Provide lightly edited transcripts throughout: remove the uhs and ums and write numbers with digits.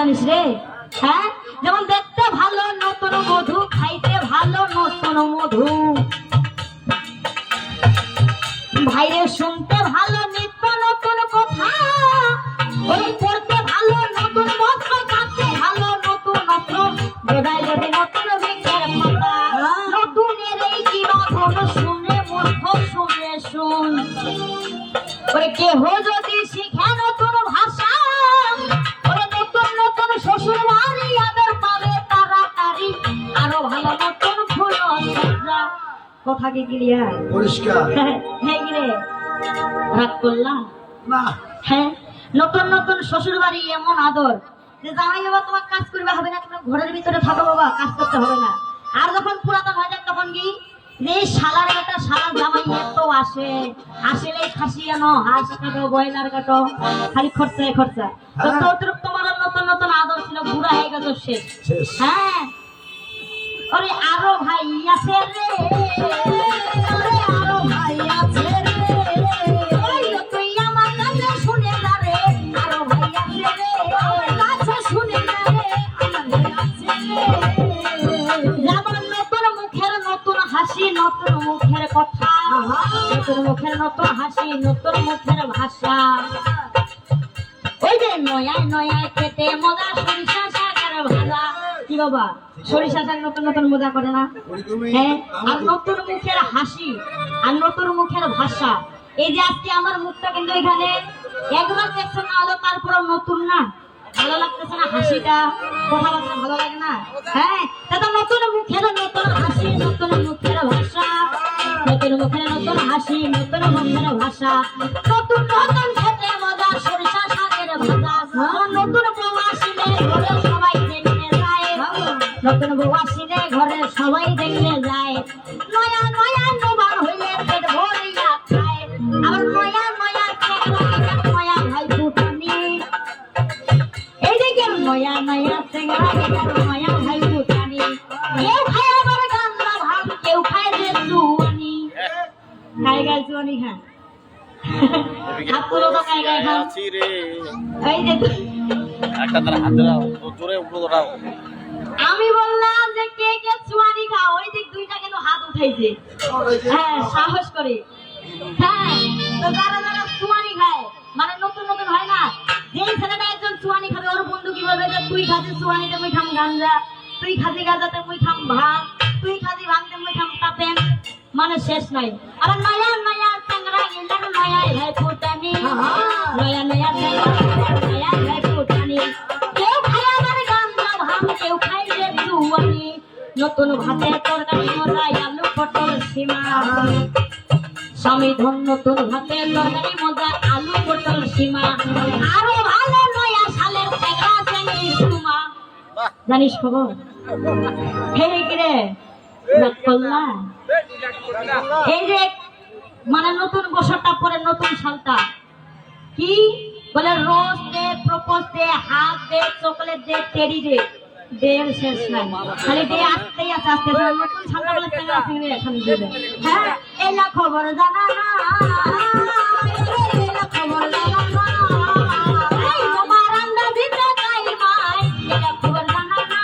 জানিস রে? হ্যাঁ, যেমন দেখতে ভালো নতুন মধু, খাইতে ভালো নতুন মধু, ভাইরে শুনতে ভালো নিত্য নতুন কথা, ওই পড়তে ভালো নতুন মন্ত্র, গাইতে ভালো নতুন অস্ত্র, বেড়াই যদি নতুন ভিক্ষের কথা, নতুনের এই কি বাঁধন শুনে মূর্খ শুনে শুন, ওরে কেহ যদি শিখে নতুন ভাষা, ওরে নতুন নতুন শ্বশুর বাড়ি আদর পাবে তাড়াতাড়ি, আরো ভালো নতুন ফুল সজ্জা। কথা কি ক্লিয়ার? পরিষ্কার। হ্যাঁ গিরে, রাগ করলাম না। হ্যাঁ, নতুন নতুন শ্বশুর বাড়ি এমন আদর যে জামাই বাবা তোমার কাজ করবে হবে না, তুমি ঘরের ভিতরে থাকো বাবা, কাজ করতে হবে না। আর যখন পুরাতন হয়ে যায় তখন কি যে শালার একটা শালা জামাই এত আসে, আসলেই খাসি আনো, হাঁস কাটো, ব্রয়লার কাটো, খালি খরচা খরচা। তো তোমার নতুন নতুন আদর ছিল, বুড়া হয়ে গেল শেষ। হ্যাঁ, ওরে আরো ভাই আছে রে, ওরে আরো ভাই আছে রে, ওই তুই আমার কাছে শুনে না রে, আরো ভাই আছে রে, কাছে শুনে না রে, আমার ভাই আছে রে। যেমন নতুন মুখের নতুন হাসি, নতুন মুখের কথা, নতুন মুখের নতুন হাসি, নতুন মুখের ভাষা, ওই যে নয়া নয়া খেতে মজা, সরিষা শাকের ভাজা। কি বাবা, সরিষা শাক নতুন নতুন মজা করে না? হ্যাঁ, আর নতুন মুখের হাসি আর নতুন মুখের ভাষা। এই যে আজকে আমার মুখটা কিন্তু এখানে একবার দেখছেন না হলো, তারপরে নতুন না, ভালো লাগতেছে না হাসিটা, কথাবার্তা ভালো লাগে না? হ্যাঁ, দাদা নতুন মুখের নতুন হাসি, নতুন মুখের ভাষা, নতুন মুখের নতুন হাসি, নতুন মুখের ভাষা, নতুন নতুন খেতে মজা, সরিষা শাকের ভাজা, নতুন বউ আসিলে ঘরে সবাই দেখতে যায়, নতুন বউ আসিলে ঘরে সবাই দেখতে যায়, নয়া নয়া নবান হইলে পেট ভরিয়া খায়, আবার নয়া নয়া নয়া ভাই ফুটানি, এই দেখেন নয়া নয়া চেঙ্গা নয়া ভাই ফুটানি, কেউ খায় আবার গান্দা ভাত, কেউ খায় যে জুয়ানি, খায় গায় জুয়ানি খান, হাত তুলো তো খায় গায় খান। এই দেখো একটা তার হাত ধরাও, জোরে উপরে ধরাও। আমি বললাম যে কে কে জুয়ানি খাও, ওই দিক দুইটা কিন্তু হাত উঠাইছে। হ্যাঁ, সাহস করে। হ্যাঁ, তো যারা যারা জুয়ানি খায়, মানে নতুন নতুন হয় না, যেই ছেলেটা একজন জুয়ানি খাবে, ওর বন্ধু কি বলবে যে তুই খাবি জুয়ানিতে মুই খাম গাঞ্জা, তুই খাবি গাঁজাতে মুই খাম ভাঙ, তুই খাবি ভাঙতে মুই খাম কাপেন, মানে শেষ নাই। আবার নয়া নয়া চেংরা গিলার নয়া ভাই ফুটানি, নয়া নয়া চেংরা নয়া ভাই ফুটানি, কেউ খায় আবার গাঞ্জা ভাঙ, কেউ খায় যে জুয়ানি, নতুন ভাতে তরকারি মজা, আলু পটল সীমা, স্বামী ধন নতুন ভাতে তরকারি মজা, আলু পটল সীমা, আরো ভালো নয়া সালের চেংরা চেংড়ি সুমা। জানিস খবর? হে কিরে রাগ করলা? এই যে মানে নতুন বছরটা পরে নতুন সালটা কি বলে, রোজ দে, প্রপোজ দে, হাত দে, চকলেট দে, টেডি দে, দের শেষ নাই, খালি দে আসতেই আছে, আসতে নতুন সালটা বলে চেঙ্গা চেঙ্গি এখানে দিবে। হ্যাঁ, এলা খবর জানা না, এলা খবর জানা না, এই তোমার আন্ডা দিতে গাই মাই, এলা খবর জানা না,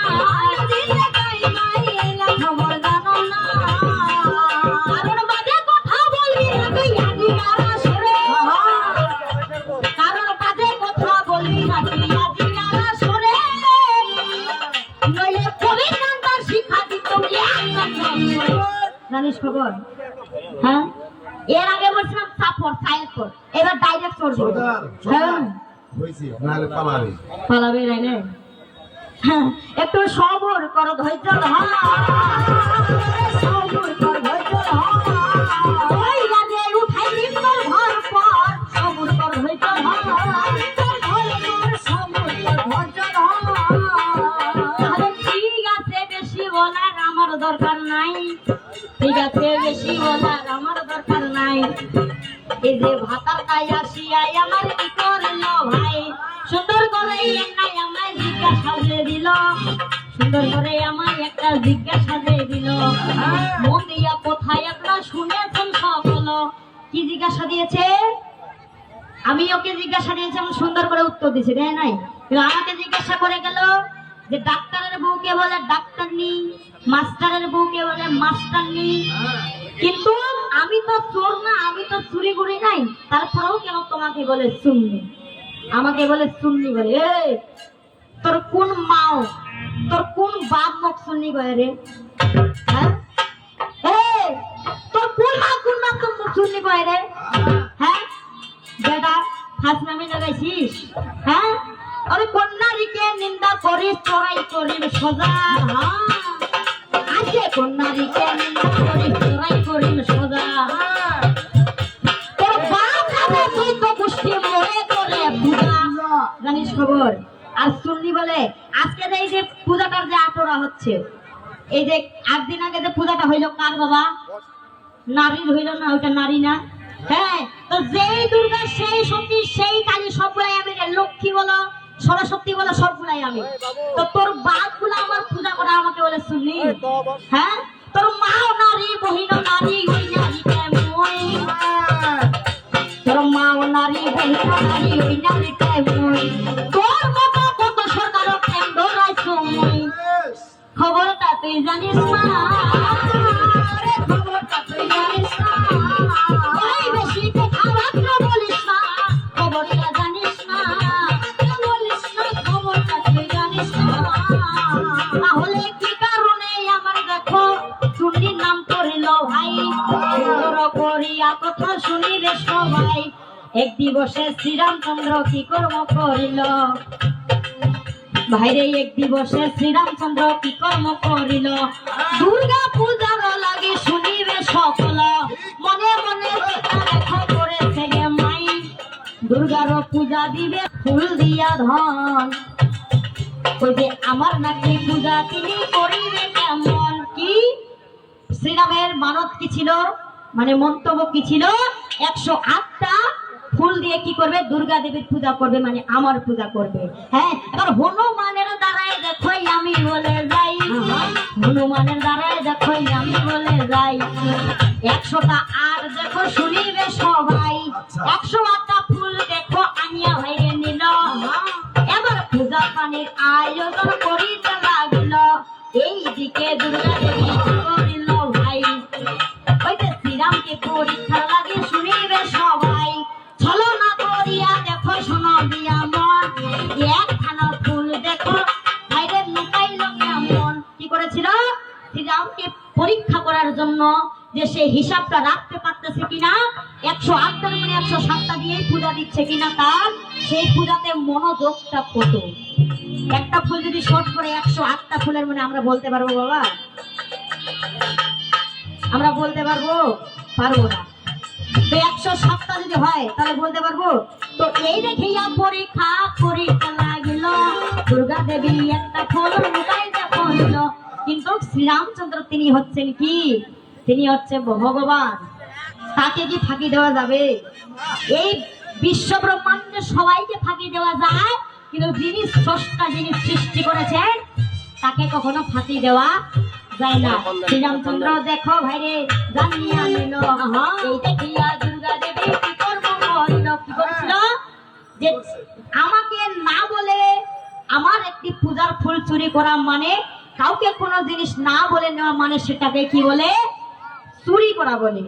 দিতে গাই মাই, এলা খবর জানা না, কারণ বাদে কথা বলবি না তুই আদি গারা সরে, কারণ বাদে কথা বলবি না তুই আদি গারা সরে, নইলে কবি কান্তার শিক্ষা দিত জানিস খবর? হ্যাঁ, এর আগে বলছিলাম সাপোর্ট সাইকোর, এবার ডাইরেক্ট করবো। হ্যাঁ হইছে নালে পালাবে পালাবে রে। হ্যাঁ, একটু সবর করো, ধৈর্য ধর, সবর কর, ধৈর্য ধর, ওই রাজে উঠাই নিতর ঘর পর, সবর কর, ধৈর্য ধর, নিতর ঘর পর, সবর কর, ধৈর্য ধর। আরে ঠিক আছে, বেশি বলার আমার দরকার নাই, ঠিক আছে, বেশি বলার আমার দরকার নাই, এই যে ভাতার খাই আসিয়াই আমার কি করলো ভাই, সুন্দর করে নাই আমায় জিজ্ঞাসা দিল, সুন্দর করে আমায় একটা জিজ্ঞাসা দিল, মন দিয়া কোথায় আপনার শুনেছেন সকল, কি জিজ্ঞাসা দিয়েছে? আমি ওকে জিজ্ঞাসা দিয়েছি, আমি সুন্দর করে উত্তর দিয়েছি, দেয় নাই? আমাকে জিজ্ঞাসা করে গেল যে ডাক্তারের বউকে বলে ডাক্তারনি, মাস্টারের বউকে বলে মাস্টারনি, কিন্তু আমি তো চোর না, আমি তো চুরি করি নাই, তারপরেও কেন তোমাকে বলে সুন্নি? আমাকে বলে সুন্নি বলে। এই তোর কোন মাও, তোর কোন বাপ মুখ সুন্নি করে রে? হ্যাঁ, এই তোর কোন মা কোন বাপ তোর মুখ সুন্নি করে রে? হ্যাঁ বেটা, ফার্স্ট নামে লাগাইছিস? হ্যাঁ, আরে কোন নারীকে নিন্দা করিস চড়াই করিস সোজা? আজকে কোন নারীকে নিন্দা করিস চড়াই করিস সোজা? তোর বাপ নামে তুই তো গোষ্ঠী মরে করে পূজা, জানিস খবর? আর সুন্নি বলে আজকে এই যে পূজাটার যে আটরা হচ্ছে, এই যে 8 দিন আগে যে পূজাটা হইলো, কার বাবা? নারীর হইল না? ওইটা নারী না? হ্যাঁ, তো যেই দুর্গা সেই সতী সেই কালী সবগুলাই আমি রে। লক্ষ্মী বলো, সরস্বতী বলো, সবগুলাই আমি। তো তোর বাপ গুলা আমার পূজা করা আমাকে বলে শুনলি? হ্যাঁ, তোর মাও নারী, বহিন নারী, ওই নারী কেমন? তোর মাও নারী, বহিন নারী, ওই নারী কেমন? তোর বাবা কত সরকার কেন ধরাই সময়? খবরটা তুই জানিস না? খবরটা তুই জানিস না? ওই বেশি কথা মাত্র বলিস না, খবরটা জানিস না, বলিস না, খবরটা তুই জানিস না। তাহলে কি কারণে আমার দেখো চুন্নির নাম করিল ভাই? সুন্দর করিয়া কথা শুনিবে সবাই। এক দিবসে শ্রীরামচন্দ্র কি কর্ম করিল ভাইরে? এক দিবসে শ্রীরামচন্দ্র কি কর্ম করিল? দুর্গা পূজার লাগে শুনিবে সকল, মনে মনে লেখা করেছে গে মাই। দুর্গার পূজা দিবে ফুল দিয়া ধন, ওই যে আমার নাকি পূজা তিনি করিবে কেমন? কি শ্রীরামের মানত কি ছিল, মানে মন্তব্য কি ছিল? 108টা ফুল দিয়ে কি করবে? দুর্গা দেবীর পূজা করবে, মানে আমার পূজা করবে। হ্যাঁ, এবার হনুমানের দ্বারাই দেখো আমি বলে যাই, হনুমানের দ্বারাই দেখো আমি বলে যাই। 100টা আর দেখো শুনিবে সবাই, 108টা ফুল দেখো আনিয়া হয়ে নিল। এবার পূজা পানির আয়োজন করিতে লাগল, এইদিকে দুর্গা দেবী করিল ভাই। ওই যে শ্রীরামকে পরীক্ষা লাগে শুনিবে সবাই, ছলনা করিয়া দেখো শোনো দিয়া মন, একখানা ফুল দেখো ভাইরে লুকাইল কেমন? কি করেছিল? শ্রীরামকে পরীক্ষা করার জন্য যে সে হিসাবটা রাখতে পারতেছে কিনা, 108টার মানে 107টা দিয়ে পূজা দিচ্ছে কিনা, তার সেই পূজাতে মনোযোগটা কত। একটা ফুল যদি শর্ট করে 108টা ফুলের মানে আমরা বলতে পারবো বাবা? আমরা বলতে পারবো? পারবো না। তো 107টা যদি হয় তাহলে বলতে পারবো? তো এই দেখিয়া পরীক্ষা করিতে লাগিল, দুর্গা দেবী একটা ফুল লুকাইতে কহিল। কিন্তু শ্রীরামচন্দ্র তিনি হচ্ছেন কি? তিনি হচ্ছে ভগবান, তাকে কি ফাঁকি দেওয়া যাবে? এই বিশ্ব ব্রহ্মাণ্ডে সবাইকে ফাঁকি দেওয়া যায়, কিন্তু যিনি স্রষ্টা, যিনি সৃষ্টি করেছেন, তাকে কখনো ফাঁকি দেওয়া যায় না। শ্রীরামচন্দ্র দেখো ভাইরে জানিয়া নিল, এই দেখিয়া দুর্গা দেবী কি কর্ম করিল? কি করেছিল? যে আমাকে না বলে আমার একটি পূজার ফুল চুরি করা মানে, কাউকে কোনো জিনিস না বলে নেওয়া মানে সেটাকে কি বলে? চুরি করা বলে।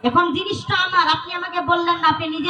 এখন জিনিসটা আমার, আপনি আমাকে বললেন না, আপনি নিজে